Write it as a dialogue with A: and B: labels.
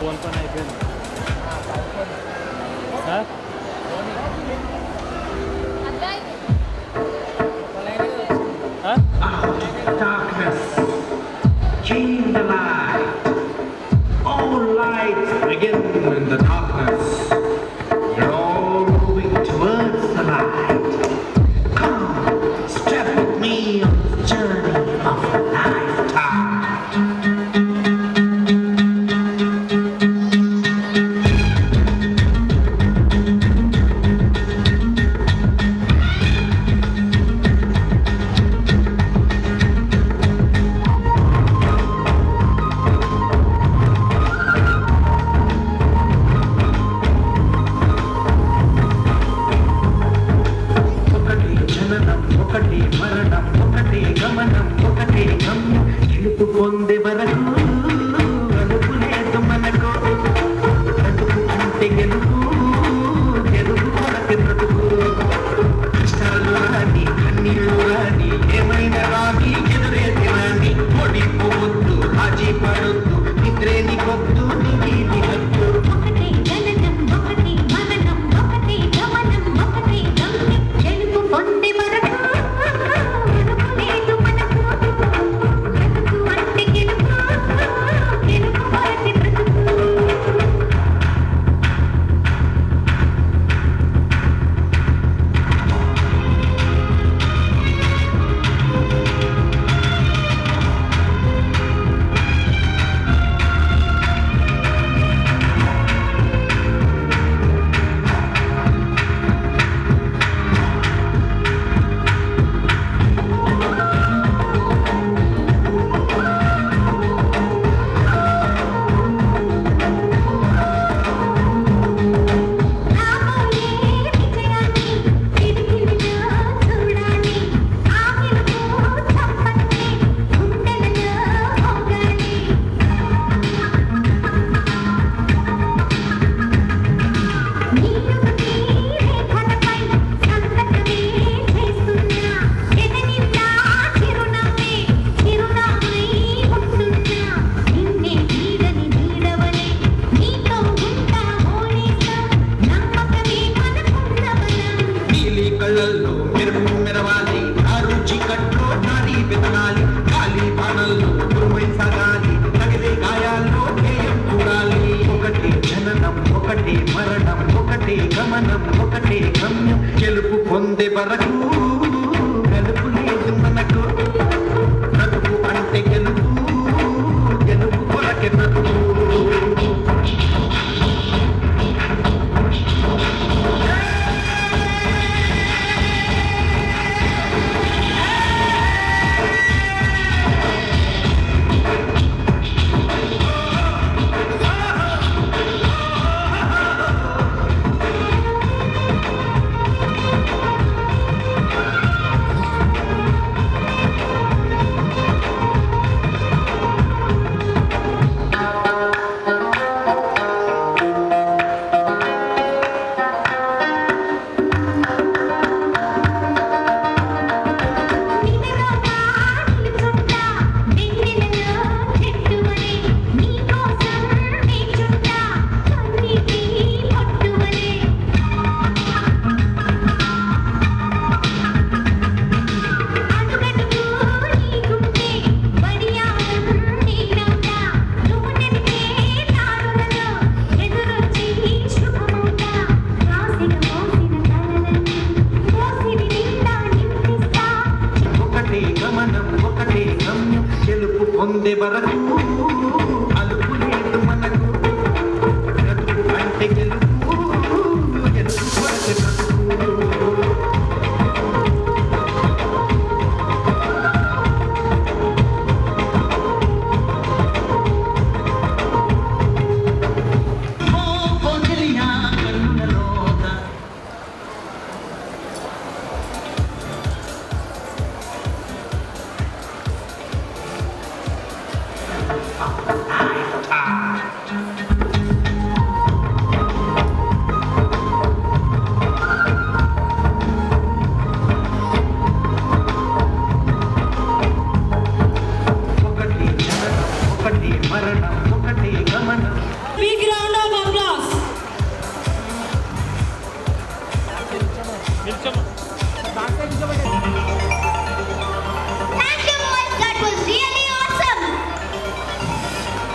A: Phone పని అయిపోయింది.
B: Darkness, change the light. All lights begin in the darkness. We're all moving towards the light. Come, step with me on this journey of a lifetime. ఒకటి మరణం ఒకటి గమనం ఒకటి గమ్యం గెలుపు పొందే వరకు గెలుపు లేదు మనకు బ్రతుకు అంటే గెలుపు గెలుపు కొరకే బ్రతుకు కష్టాలు రాని కన్నీళ్ళు రాని ఏమైనా రాని ఎదురేది రాని ఓడిపోవద్దు రాజీ పడొద్దు నిద్రే నీకొద్దు నీది హద్దు కళ్ళల్లో మెరుపు మెరవాలి ఆరు చీకట్లో నాడి పెదనాలి గాలి బాణల్లో తురుమై సాగాలి తగిలే గాయాల్లో ధ్యేయం చూడాలి ఒకటి జననం ఒకటి మరణం ఒకటి గమనం ఒకటి గమ్యం గెలుపు పొందే వరకు గెలుపు లేదు మనకు బ్రతుకు అంటే గెలుపు గెలుపు కొరకే బ్రతుకు పొందే వరకు అలుపు లేదు మనకు బ్రతుకు అంటే గెలుపు గెలుపు కొరకే బ్రతుకు
C: ఒకటి మరణం ఒకటి గమనం
A: నిల్చోమ్మ